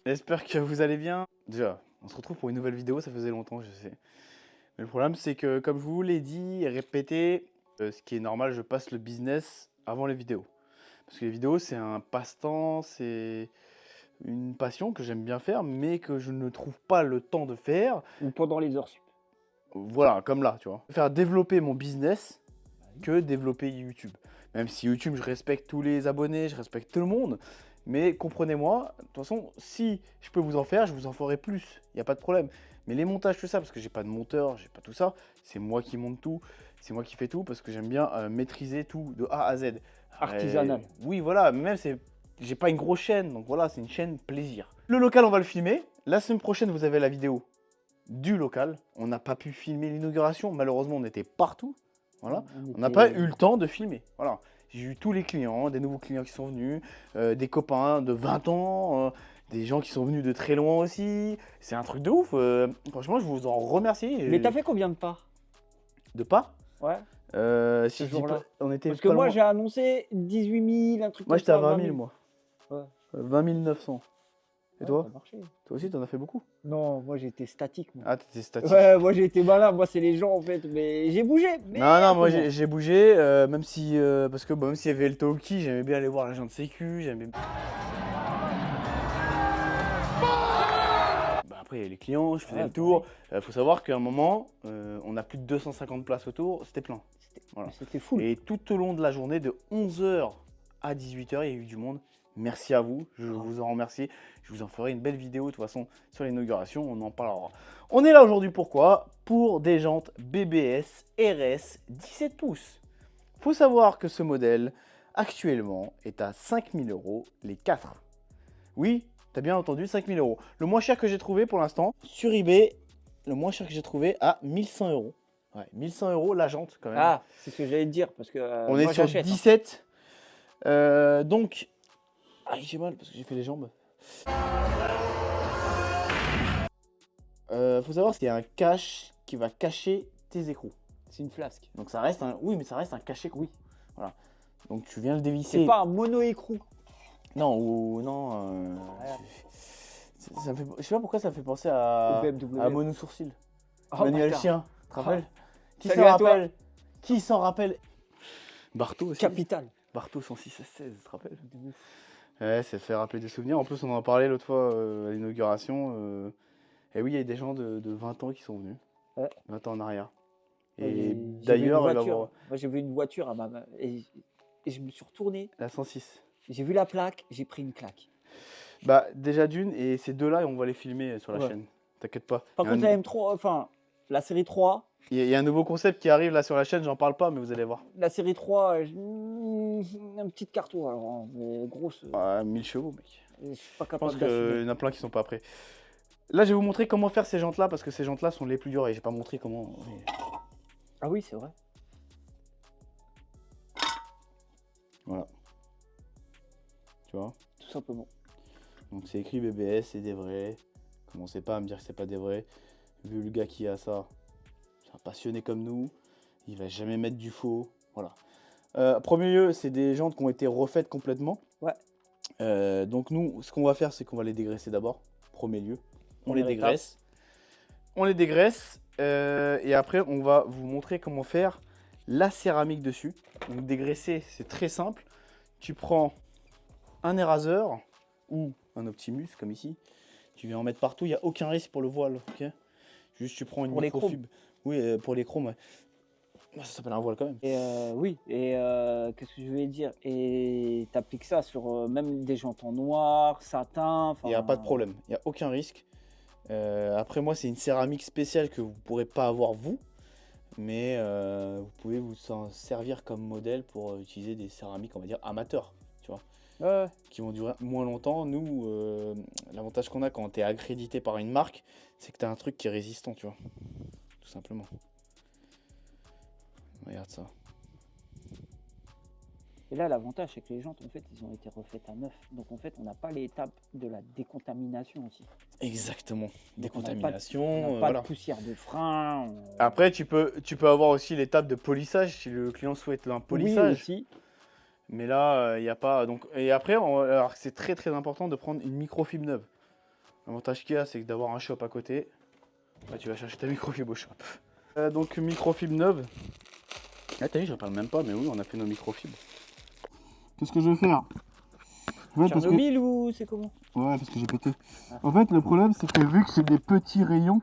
J'espère que vous allez bien. Déjà, on se retrouve pour une nouvelle vidéo, ça faisait longtemps, je sais. Mais le problème, c'est que, comme je vous l'ai dit et répété, ce qui est normal, je passe le business avant les vidéos. Parce que les vidéos, c'est un passe-temps, c'est une passion que j'aime bien faire, mais que je ne trouve pas le temps de faire. Ou pendant les heures sup. Voilà, comme là, tu vois. Faire développer mon business que développer YouTube. Même si YouTube, je respecte tous les abonnés, je respecte tout le monde. Mais comprenez-moi, de toute façon, si je peux vous en faire, je vous en ferai plus. Il n'y a pas de problème. Mais les montages, tout ça, parce que j'ai pas de monteur, j'ai pas tout ça, c'est moi qui monte tout, c'est moi qui fais tout, parce que j'aime bien maîtriser tout de A à Z. Artisanal. Oui, voilà, même j'ai pas une grosse chaîne, donc voilà, c'est une chaîne plaisir. Le local, on va le filmer. La semaine prochaine, vous avez la vidéo du local. On n'a pas pu filmer l'inauguration, malheureusement, on était partout. Voilà. On n'a pas eu le temps de filmer. Voilà. J'ai eu tous les clients, des nouveaux clients qui sont venus, des copains de 20 ans, des gens qui sont venus de très loin aussi. C'est un truc de ouf. Franchement, je vous en remercie. Mais t'as fait combien de pas? De pas Ouais. Si Ce je dis jour-là. pas, on était Parce que pas moi loin. j'ai annoncé 18 000, un truc Moi, comme j'étais ça. à 20 000, moi. Ouais. 20 900. Et Ouais, toi? ça a marché. Toi aussi, t'en as fait beaucoup? Non, moi j'étais statique. Moi. Ah, t'étais statique. Ouais, moi j'ai été malin. Moi c'est les gens en fait. Mais j'ai bougé. Mais Non, un moi peu moins. j'ai bougé, même si, parce que même s'il y avait le talkie, j'aimais bien aller voir l'agent de sécu, j'aimais. Bah, après, il y avait les clients, je faisais Ouais, le tour. Faut savoir qu'à un moment, on a plus de 250 places autour, c'était plein. Voilà. C'était fou. Et tout au long de la journée, de 11 h à 18 h, il y a eu du monde. Merci à vous, je vous en remercie. Je vous en ferai une belle vidéo de toute façon sur l'inauguration, on en parlera. On est là aujourd'hui pourquoi? Pour des jantes BBS RS 17 pouces. Faut savoir que ce modèle, actuellement, est à 5 000 € les 4. Oui, t'as bien entendu, 5 000 €. Le moins cher que j'ai trouvé pour l'instant, sur eBay, le moins cher que j'ai trouvé à 1100 €. Ouais, 1100 € la jante quand même. Ah, c'est ce que j'allais te dire parce que On moi est sur j'achète. 17. Donc, j'ai mal parce que j'ai fait les jambes. Faut savoir qu'il y a un cache qui va cacher tes écrous. C'est une flasque. Donc ça reste un, oui, mais ça reste un cache écrou. Oui. Voilà. Donc tu viens le dévisser. C'est pas un mono-écrou. Non, ou non. Ça me fait, je sais pas pourquoi ça me fait penser à Au BMW. Mono Sourcil. Oh, Manuel bâtard. Chien, tu te rappelles? Qui Salut s'en à toi. rappelle? Qui s'en rappelle? Bartho aussi. Capital. Bartho 106 16, tu te rappelles? Ouais, ça fait rappeler des souvenirs. En plus, on en a parlé l'autre fois à l'inauguration. Et oui, il y a des gens de 20 ans qui sont venus. Ouais. 20 ans en arrière. Ouais, Et j'ai d'ailleurs, vu il va une voiture. avoir Moi j'ai vu une voiture à et je me suis retourné. la 106. J'ai vu la plaque, j'ai pris une claque. Bah, déjà d'une, et ces deux-là, on va les filmer sur la Ouais. chaîne. T'inquiète pas. Par contre, la M3, enfin, la série 3, Il y a un nouveau concept qui arrive là sur la chaîne, j'en parle pas, mais vous allez voir. la série 3, un petit carton, alors, hein, mais grosse. 1000 chevaux, mec. Je suis pas Je capable pense d'assumer. qu'il y en a plein qui sont pas prêts. Là, je vais vous montrer comment faire ces jantes-là, parce que ces jantes-là sont les plus dures et j'ai pas montré comment. Ah oui, c'est vrai. Voilà. Tu vois? Tout simplement. Donc c'est écrit BBS, c'est des vrais. Commencez pas à me dire que c'est pas des vrais. Vu le gars qui a ça, c'est un passionné comme nous. Il va jamais mettre du faux. Voilà. Premier lieu, c'est des jantes qui ont été refaites complètement. Ouais. Donc nous, ce qu'on va faire, c'est qu'on va les dégraisser d'abord. Premier lieu. On les Première étape. dégraisse. On les dégraisse. Et après, on va vous montrer comment faire la céramique dessus. Donc dégraisser, c'est très simple. Tu prends un éraseur ou un Optimus, comme ici. Tu viens en mettre partout, il n'y a aucun risque pour le voile. Okay, juste, tu prends une Pour les microfibre. Oui, pour les chromes, ouais. Ça s'appelle un voile quand même. Et oui, et qu'est-ce que je voulais dire? Et t'appliques ça sur même des jantes en noir, satin. Il n'y a pas de problème, il n'y a aucun risque. Après, moi, c'est une céramique spéciale que vous ne pourrez pas avoir vous. Mais vous pouvez vous en servir comme modèle pour utiliser des céramiques, on va dire, amateurs. Tu vois, qui vont durer moins longtemps. Nous, l'avantage qu'on a quand tu es accrédité par une marque, c'est que tu as un truc qui est résistant, tu vois. Tout simplement. Regarde ça. Et là, l'avantage, c'est que les jantes, en fait, ils ont été refaites à neuf. Donc, en fait, on n'a pas l'étape de la décontamination aussi. Exactement. Donc, Décontamination. On n'a pas voilà. de poussière de frein. Après, tu peux avoir aussi l'étape de polissage si le client souhaite un polissage. Oui, aussi. Mais là, il n'y a pas. Donc, et après, alors c'est très très important de prendre une microfibre neuve. L'avantage qu'il y a, c'est que d'avoir un shop à côté, bah, tu vas chercher ta microfibre au shop. Donc microfibre neuve. Ah t'as vu, j'en parle même pas, mais oui, on a fait nos microfibres. Qu'est-ce que je vais faire? Ouais, Tchernobyl ou c'est comment? Ouais, parce que j'ai pété. En fait, le problème, c'est que vu que c'est des petits rayons,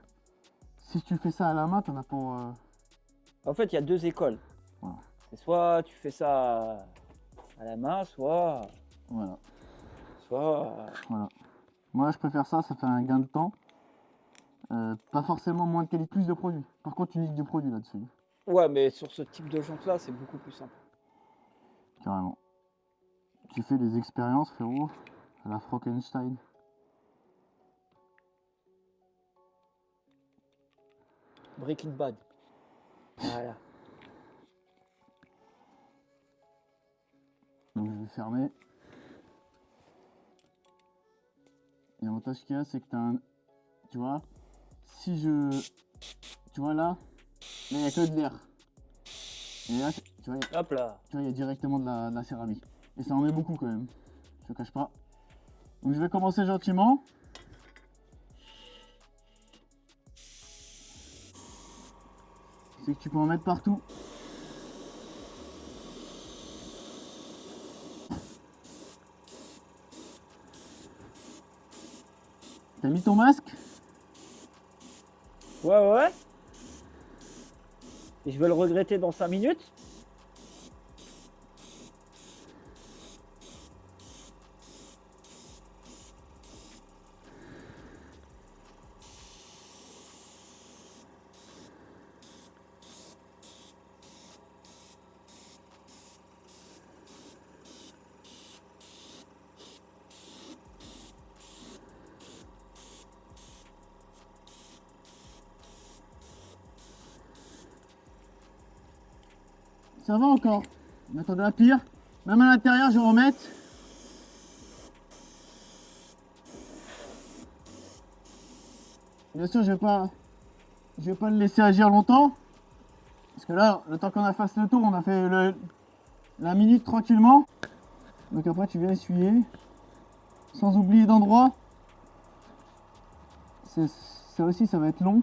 si tu fais ça à la main, t'en as pour... En fait, il y a deux écoles. Voilà. C'est soit tu fais ça à la main, soit... Voilà. Soit... Moi, je préfère ça, ça fait un gain de temps. Pas forcément moins de qualité, plus de produits. Par contre, tu niques du produit là-dessus. Ouais, mais sur ce type de jante-là, c'est beaucoup plus simple. Carrément. Tu fais des expériences, frérot, à la Frankenstein. Breaking Bad. Voilà. Donc je vais fermer. Et l'avantage qu'il y a, c'est que tu as un... Tu vois, si je... Tu vois là, il n'y a que de l'air. Et là, tu vois, Hop là. il y a directement de la céramique. Et ça en met beaucoup quand même. Je te cache pas. Donc je vais commencer gentiment. C'est que tu peux en mettre partout. T'as mis ton masque? Ouais. Et je vais le regretter dans 5 minutes. Ça va encore. On attend de la pire. Même à l'intérieur, je vais remettre. Bien sûr, je vais pas le laisser agir longtemps. Parce que là, le temps qu'on a fait le tour, on a fait la minute tranquillement. Donc après, tu viens essuyer. Sans oublier d'endroit. Ça aussi, ça va être long.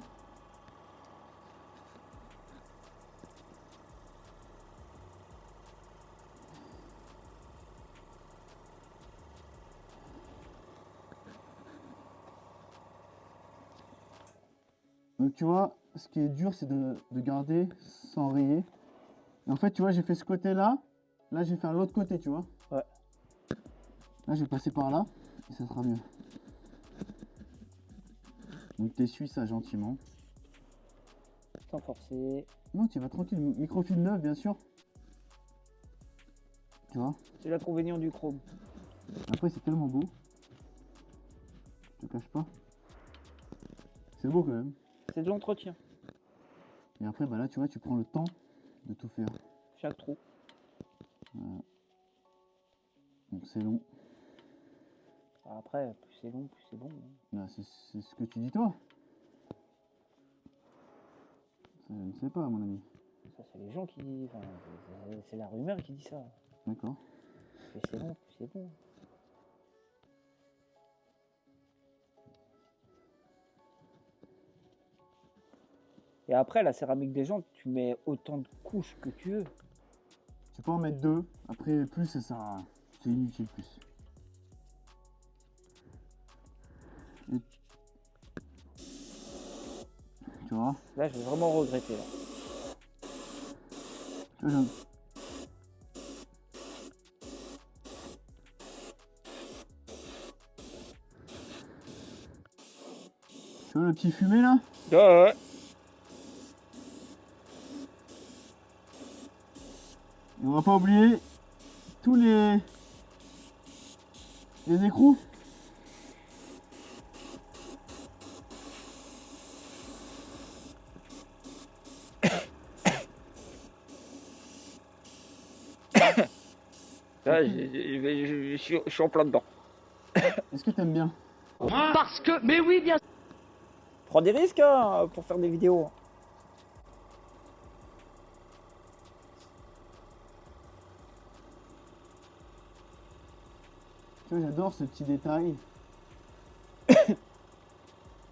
Donc tu vois, ce qui est dur, c'est de garder sans rayer. Et en fait, tu vois, j'ai fait ce côté-là. Là, je vais faire l'autre côté, tu vois. Ouais. Là, je vais passer par là. Et ça sera mieux. Donc t'essuies ça gentiment. Sans forcer. Non, tu vas tranquille. Microfibre neuf, bien sûr. Tu vois. C'est l'inconvénient du chrome. Après, c'est tellement beau. Je te cache pas. C'est beau quand même. C'est de l'entretien. Et après, bah là, tu vois, tu prends le temps de tout faire. Chaque trou. Voilà. Donc c'est long. Après, plus c'est long, plus c'est bon. Là, c'est ce que tu dis toi. Ça, je ne sais pas, mon ami. Ça, c'est les gens qui... Enfin, c'est la rumeur qui dit ça. D'accord. Plus c'est long, plus c'est bon. Et après, la céramique des jantes, tu mets autant de couches que tu veux. Tu peux en mettre deux. Après, plus, ça sert à rien. C'est inutile, plus. Et... Tu vois. Là, je vais vraiment regretter. Là. Tu vois, tu vois le petit fumé là? Ouais. Et on va pas oublier tous les écrous. Là, je suis en plein dedans. Est-ce que t'aimes bien? Parce que, mais oui, bien sûr. Prends des risques hein, pour faire des vidéos. Tu vois, j'adore ce petit détail.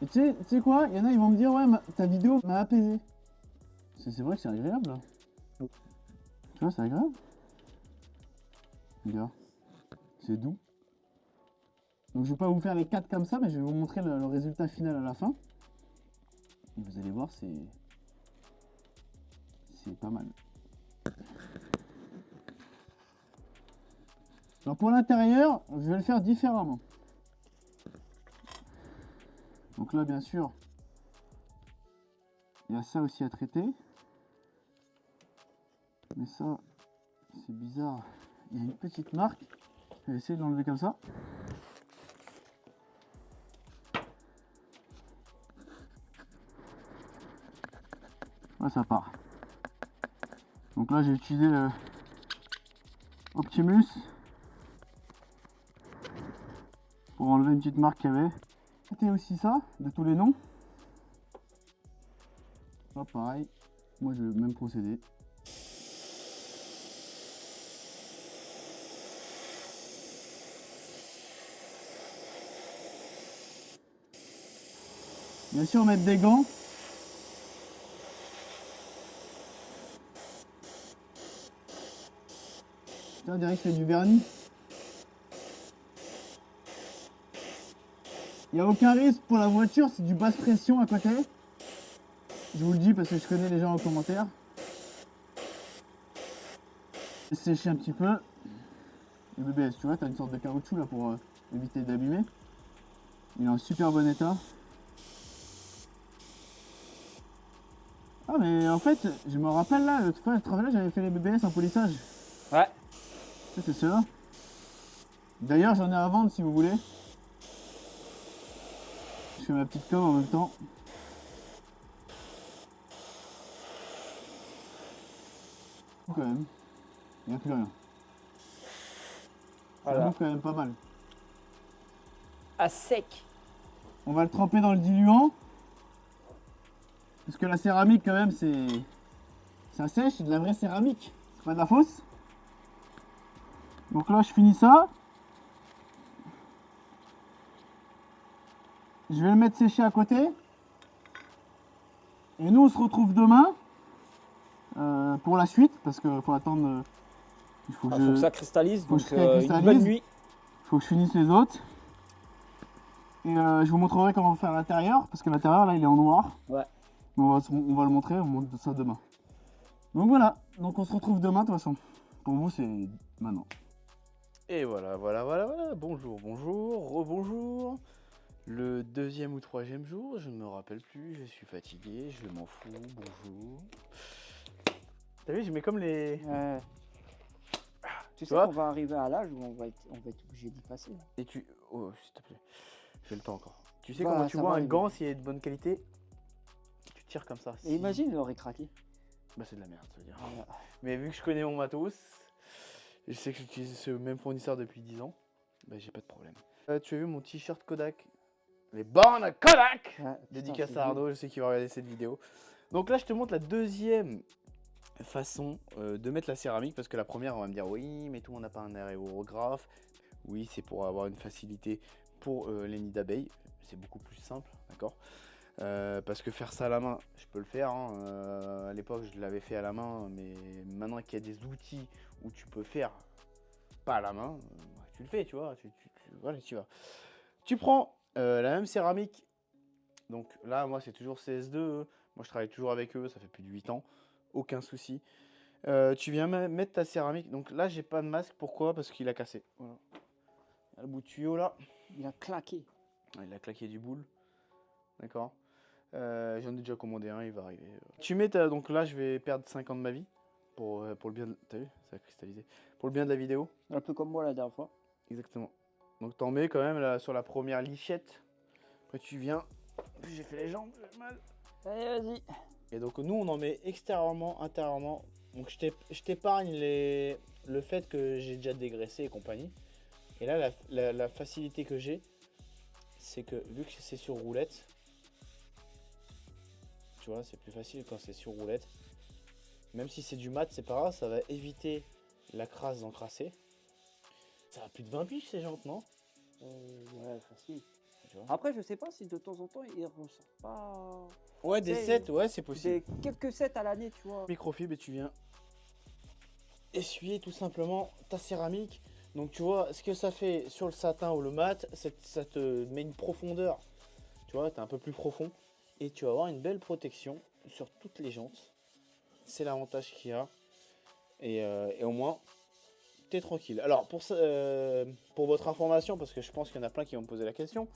Et tu sais quoi, il y en a, ils vont me dire, ouais, ta vidéo m'a apaisé. C'est vrai que c'est agréable, là. Tu vois, c'est agréable. Regarde, c'est doux. Donc je vais pas vous faire les 4 comme ça, mais je vais vous montrer le résultat final à la fin. Et vous allez voir, c'est pas mal. Alors pour l'intérieur, je vais le faire différemment. Donc là, bien sûr, il y a ça aussi à traiter. Mais ça, c'est bizarre. Il y a une petite marque. Je vais essayer de l'enlever comme ça. Là, ça part. Donc là, j'ai utilisé le Optimus pour enlever une petite marque qu'il y avait. C'était aussi ça, de tous les noms. Là, pareil. Moi, je vais même procéder. Bien sûr, mettre des gants. Là, on dirait que je fais du vernis. Il n'y a aucun risque pour la voiture, c'est du basse pression à côté. Je vous le dis parce que je connais les gens en commentaire. Sécher un petit peu. Le BBS, tu vois, tu as une sorte de caoutchouc là pour éviter d'abîmer. Il est en super bon état. Ah mais en fait, je me rappelle là, l'autre fois, j'avais fait les BBS en polissage. Ouais. Ça c'est ceux-là. D'ailleurs j'en ai à vendre si vous voulez. Je fais ma petite com en même temps. Quand même, il n'y a plus rien. Ça Voilà. bouffe quand même pas mal. À sec. On va le tremper dans le diluant. Parce que la céramique quand même c'est... Ça sèche, c'est de la vraie céramique. C'est pas de la fausse. Donc là je finis ça. Je vais le mettre sécher à côté. Et nous on se retrouve demain pour la suite. Parce qu'il faut attendre... Il faut Faut que ça cristallise, faut donc que ça cristallise. une bonne nuit. faut que je finisse les autres. Et je vous montrerai comment faire l'intérieur. Parce que l'intérieur là il est en noir. Ouais. Mais on va le montrer, on montre ça demain. Donc voilà, donc on se retrouve demain de toute façon. Pour vous c'est maintenant. Et voilà. Bonjour, rebonjour. Le deuxième ou troisième jour, je ne me rappelle plus, je suis fatigué, je m'en fous, bonjour. T'as vu, je mets comme les... Tu sais vois qu'on va arriver à l'âge où on va être obligé d'y passer. Et tu... Oh, s'il te plaît, j'ai le temps encore. Tu sais Bah, comment tu ça vois va un arriver. gant s'il est de bonne qualité? Tu tires comme ça. Et imagine, il aurait craqué. Bah c'est de la merde, ça veut dire. Voilà. Mais vu que je connais mon matos, je sais que j'utilise ce même fournisseur depuis 10 ans, bah j'ai pas de problème. Tu as vu mon t-shirt Kodak? Les bornes Kodak! Ouais, Dédicace putain, à Arnaud, je sais qu'il va regarder cette vidéo. Donc là, je te montre la deuxième façon de mettre la céramique, parce que la première, on va me dire, oui, mais tout, on n'a pas un aérographe. Oui, c'est pour avoir une facilité pour les nids d'abeilles. C'est beaucoup plus simple, d'accord? Parce que faire ça à la main, je peux le faire. Hein. À l'époque, je l'avais fait à la main, mais maintenant qu'il y a des outils où tu peux faire pas à la main, tu le fais, tu vois. Voilà, tu vas. Tu prends la même céramique. Donc là, moi, c'est toujours CS2. Moi, je travaille toujours avec eux. Ça fait plus de 8 ans. Aucun souci. Tu viens mettre ta céramique. Donc là, j'ai pas de masque. Pourquoi? Parce qu'il a cassé. Voilà. Il y a le bout de tuyau là. Il a claqué. Il a claqué du boule. D'accord. J'en ai déjà commandé un, il va arriver. Tu mets donc là, je vais perdre 5 ans de ma vie. Pour le bien de... T'as vu? Ça a cristallisé. Pour le bien de la vidéo. Un peu comme moi la dernière fois. Exactement. Donc t'en mets quand même là sur la première lichette. Après tu viens. J'ai fait les jambes, j'ai mal. Allez, vas-y. Et donc nous on en met extérieurement, intérieurement. Donc je t'épargne le fait que j'ai déjà dégraissé et compagnie. Et là la facilité que j'ai, c'est que vu que c'est sur roulette, tu vois, c'est plus facile quand c'est sur roulette. Même si c'est du mat, c'est pas grave, ça va éviter la crasse d'encrasser. Ça a plus de 20 piges ces jantes, non? Ouais, facile. tu vois. Après, je sais pas si de temps en temps, ils ressortent pas Ouais, des c'est- sets, ouais, c'est possible. quelques sets à l'année, tu vois. Microfibre et tu viens essuyer tout simplement ta céramique. Donc tu vois, ce que ça fait sur le satin ou le mat, ça te met une profondeur. Tu vois, t'es un peu plus profond. Et tu vas avoir une belle protection sur toutes les jantes. C'est l'avantage qu'il y a. Et au moins, t'es tranquille. Alors, pour votre information, parce que je pense qu'il y en a plein qui vont me poser la question.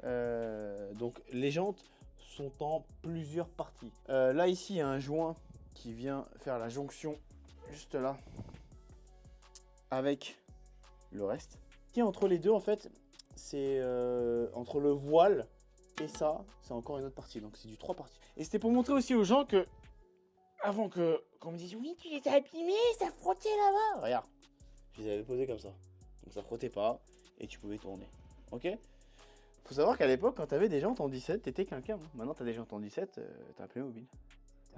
Donc, les jantes sont en plusieurs parties. Là, ici, il y a un joint qui vient faire la jonction juste là avec le reste. Et entre les deux, en fait, c'est entre le voile et ça, c'est encore une autre partie. Donc, c'est du 3 parties. Et c'était pour montrer aussi aux gens que, avant qu'on me dise, oui, tu les as abîmés, ça frottait là-bas. Regarde, je les avais posés comme ça. Donc, ça frottait pas et tu pouvais tourner. Ok? Faut savoir qu'à l'époque, quand t'avais des jantes en 17, t'étais quelqu'un. Hein. Maintenant, t'as des jantes en 17, t'as un Playmobil.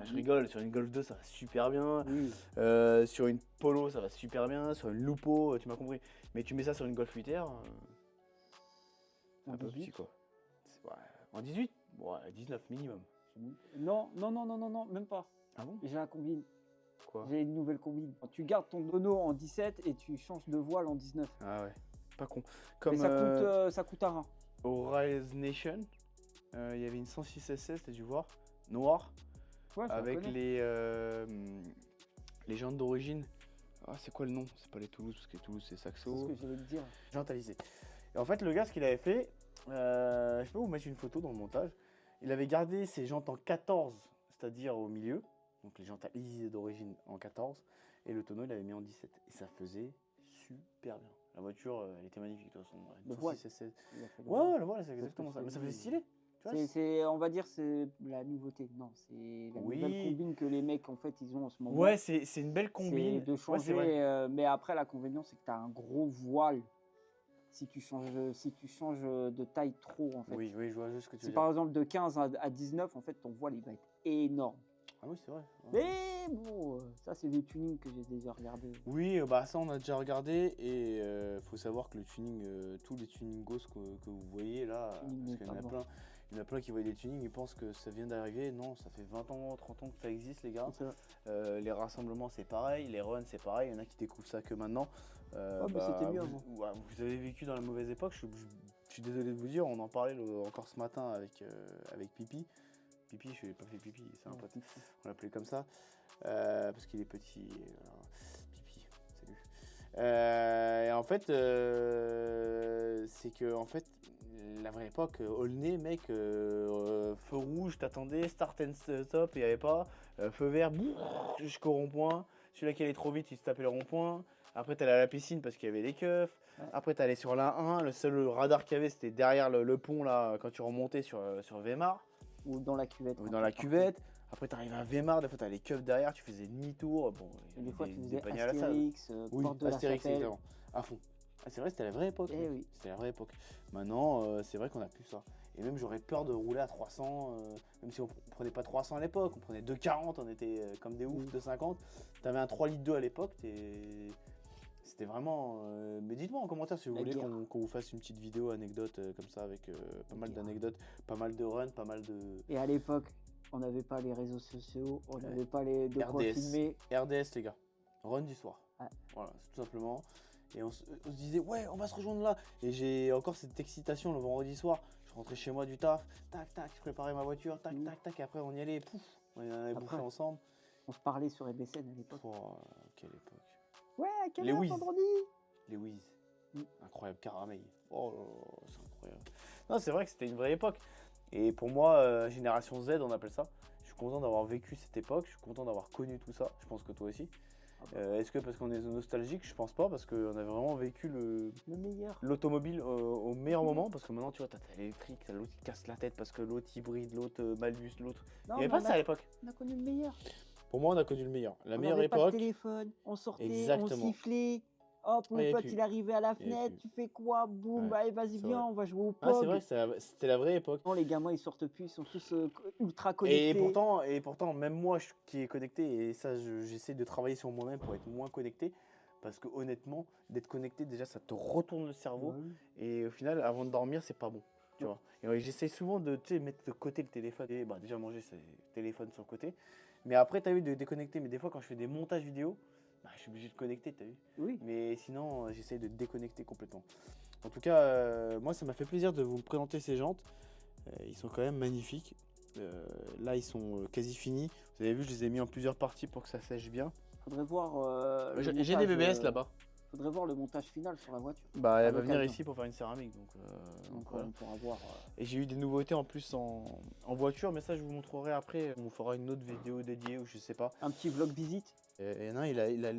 Je rigole, sur une Golf 2 ça va super bien, Oui. sur une Polo ça va super bien, sur une Lupo, tu m'as compris. Mais tu mets ça sur une Golf 8R, c'est un peu 18. petit quoi. Ouais, en 18 ouais, 19 minimum. Non, non, non, non, non, non, même pas. Ah bon? J'ai la combine. Quoi? J'ai une nouvelle combine. Tu gardes ton dono en 17 et tu changes de voile en 19. Ah ouais, pas con. Mais Comme ça coûte un rein. au Rise Nation, il y avait une 106 SS, t'as dû voir, noire, Ouais, je la avec connais. les jantes d'origine. Ah, c'est quoi le nom? C'est pas les Toulouse, parce que Toulouse c'est C'est Saxo. ce que j'allais te dire. Jantes alisées. Et en fait, le gars, ce qu'il avait fait, je peux vous mettre une photo dans le montage. Il avait gardé ses jantes en 14, c'est-à-dire au milieu. Donc les jantes alisées d'origine en 14. Et le tonneau, il l'avait mis en 17. Et ça faisait super bien. La voiture, elle était magnifique de toute façon. Le voile. 106 Il a fait le Ouais, voile. ouais, le voile, c'est exactement ça. Mais ça faisait stylé. Tu vois, On va dire, c'est la nouveauté. Non, c'est la Oui. nouvelle combine que les mecs, en fait, ils ont en ce moment. ouais, c'est une belle C'est combine. de Ouais, changer. c'est vrai. Mais après, l'inconvénient, c'est que tu as un gros voile. Si tu changes de taille trop, en fait. Oui, oui, je vois juste ce que tu Si veux par dire. exemple de 15 à 19, en fait, ton voile, il va être énorme. Ah oui, c'est vrai. Ouais. Mais bon, ça, c'est des tunings que j'ai déjà regardés. Oui, bah ça on a déjà regardé et faut savoir que le tuning, tous les tuningos que vous voyez là, Tuning parce n'est qu'il y en pas a bon. plein, il y en a plein qui voient des tunings, ils pensent que ça vient d'arriver. Non, ça fait 20 ans, 30 ans que ça existe les gars. Les rassemblements c'est pareil, les runs c'est pareil, il y en a qui découvrent ça que maintenant. mais c'était mieux avant. Vous avez vécu dans la mauvaise époque, je suis désolé de vous dire, on en parlait encore ce matin avec Pipi. Pipi, je n'ai pas fait Pipi, c'est un pote, on l'appelait comme ça, parce qu'il est petit. Pipi, salut. Et en fait, c'est que en fait, la vraie époque, Aulnay, mec, feu rouge, t'attendais, start and stop, il n'y avait pas, feu vert, jusqu'au rond-point, celui-là qui allait trop vite, il se tapait le rond-point. Après, t'allais à la piscine parce qu'il y avait les keufs. Ouais. Après, t'allais sur la 1. Le seul radar qu'il y avait, c'était derrière le pont, là, quand tu remontais sur Weimar. Ou dans la cuvette. Ou quand dans la tu partais. cuvette. Après, t'arrivais à Weimar. Des fois, t'as les keufs derrière. Tu faisais demi-tour. Bon, Et des fois, tu faisais paniers à la salle. Astérix, Oui, Porte de la Astérix, Chapelle. évidemment. À fond. Ah, c'est vrai, c'était la vraie époque. Eh mec. oui. C'était la vraie époque. Maintenant, c'est vrai qu'on a plus ça. Et même, j'aurais peur de rouler à 300. Même si on prenait pas 300 à l'époque. On prenait 2,40. On était comme des oufs, 2,50. T'avais un 3 litres 2 à l'époque. C'était vraiment. Mais dites-moi en commentaire si vous La voulez guerre. qu'on vous fasse une petite vidéo anecdote comme ça avec pas mal guerre. d'anecdotes, pas mal de runs, pas mal de. Et à l'époque, on n'avait pas les réseaux sociaux, on n'avait pas de quoi RDS. filmer. RDS les gars, run du soir. Ouais. Voilà, c'est tout simplement. Et on se disait ouais on va se rejoindre là. Et j'ai encore cette excitation le vendredi soir. Je rentrais chez moi du taf, tac tac, je préparais ma voiture, tac tac tac, et après on y allait, pouf, on allait Après. bouffer ensemble. On se parlait sur MSN à l'époque. Oh, quelle époque. Ouais, à quelle Les heure Wiz. vendredi? Les Wiz. Mm. Incroyable, caramel. Oh là là, c'est incroyable. Non, c'est vrai que c'était une vraie époque. Et pour moi, génération Z, on appelle ça. Je suis content d'avoir vécu cette époque. Je suis content d'avoir connu tout ça. Je pense que toi aussi. Ah bah. Est-ce que parce qu'on est nostalgique? Je pense pas, parce qu'on a vraiment vécu Le meilleur. l'automobile au meilleur moment. Parce que maintenant, tu vois, t'as l'électrique, t'as l'autre qui casse la tête parce que l'autre hybride, l'autre Malbus, l'autre. Il Non, n'y avait mais pas ça à l'époque. on a connu le meilleur. Pour moi, on a connu le meilleur. La On meilleure n'avait pas de époque. téléphone, on sortait, Exactement. on sifflait. Hop, Ouais, mon y avait pote, plus. il arrivait à la Y avait fenêtre, plus. tu fais quoi? Boum, Ouais, bah, allez, vas-y, c'est viens, vrai. on va jouer au Ah, c'est POG. vrai, c'était la vraie époque. Non, les gamins, ils sortent plus, ils sont tous ultra connectés. Et pourtant, même moi qui est connecté, et ça, j'essaie de travailler sur moi-même pour être moins connecté. Parce que honnêtement, d'être connecté, déjà, ça te retourne le cerveau. Ouais. Et au final, avant de dormir, c'est pas bon. Tu vois. Et ouais, j'essaie souvent de tu sais, mettre de côté le téléphone. Et bah, déjà manger, c'est le téléphone sur le côté. Mais après, tu as vu de déconnecter. Mais des fois, quand je fais des montages vidéo, bah, je suis obligé de connecter, tu as vu. Oui. Mais sinon, j'essaie de déconnecter complètement. En tout cas, moi, ça m'a fait plaisir de vous présenter ces jantes. Ils sont quand même magnifiques. Là, ils sont quasi finis. Vous avez vu, je les ai mis en plusieurs parties pour que ça sèche bien. Faudrait voir. J'ai des BBS là-bas. Faudrait voir le montage final sur la voiture. Bah, elle À va venir l'occasion. ici pour faire une céramique. Donc voilà. On pourra voir. Et j'ai eu des nouveautés en plus en voiture, mais ça, je vous montrerai après. On fera une autre vidéo dédiée ou je sais pas. Un petit vlog visite. Et il y en a un, il a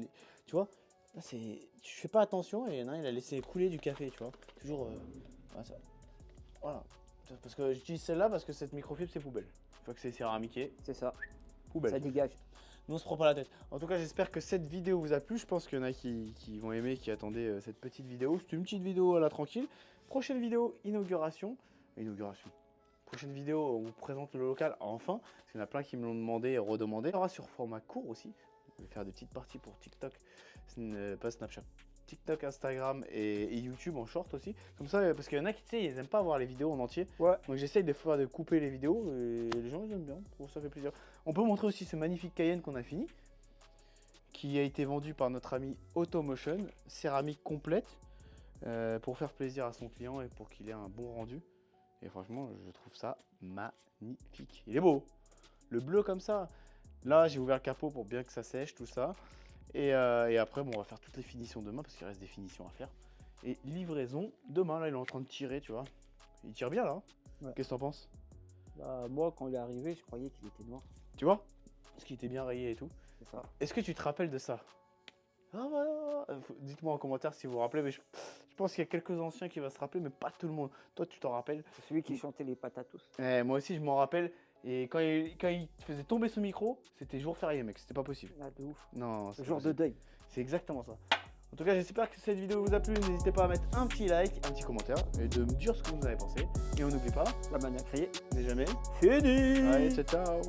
tu vois, là, je fais pas attention et il y en a un, il a laissé couler du café, tu vois. Toujours, voilà. Parce que j'utilise celle-là parce que cette microfibre, c'est poubelle. Une fois que c'est céramiqué, C'est ça. poubelle. Ça dégage. Nous, on se prend pas la tête. En tout cas, j'espère que cette vidéo vous a plu. Je pense qu'il y en a qui vont aimer, qui attendaient cette petite vidéo. C'est une petite vidéo à la tranquille. Prochaine vidéo, inauguration. Prochaine vidéo, on vous présente le local enfin. Parce qu'il y en a plein qui me l'ont demandé et redemandé. Il y aura sur format court aussi. Je vais faire des petites parties pour TikTok, pas Snapchat. TikTok, Instagram et YouTube en short aussi. Comme ça, parce qu'il y en a qui, tu sais, ils aiment pas voir les vidéos en entier. Ouais. Donc j'essaye des fois de couper les vidéos et les gens ils aiment bien. Je trouve ça fait plaisir. On peut montrer aussi ce magnifique Cayenne qu'on a fini, qui a été vendu par notre ami Automotion, céramique complète, pour faire plaisir à son client et pour qu'il ait un bon rendu. Et franchement, je trouve ça magnifique. Il est beau. Le bleu comme ça. Là, j'ai ouvert le capot pour bien que ça sèche, tout ça. Et après, bon, on va faire toutes les finitions demain parce qu'il reste des finitions à faire. Et livraison demain, là, il est en train de tirer, tu vois. Il tire bien, là. Hein. Ouais. Qu'est-ce que t'en penses? Bah, moi, quand il est arrivé, je croyais qu'il était noir. Tu vois? Parce qu'il était bien rayé et tout. C'est ça. Est-ce que tu te rappelles de ça? Ah voilà. Dites-moi en commentaire si vous vous rappelez, mais je pense qu'il y a quelques anciens qui vont se rappeler, mais pas tout le monde. Toi, tu t'en rappelles? C'est celui qui chantait les patatos. Moi aussi, je m'en rappelle. Et quand il faisait tomber ce micro, c'était jour férié, mec. C'était pas possible. Ah, de ouf. Non, c'est Le pas jour de possible. deuil. C'est exactement ça. En tout cas, j'espère que cette vidéo vous a plu. N'hésitez pas à mettre un petit like, un petit commentaire et de me dire ce que vous en avez pensé. Et on n'oublie pas, La manière criée. n'est jamais Fini. Allez, ciao, ciao.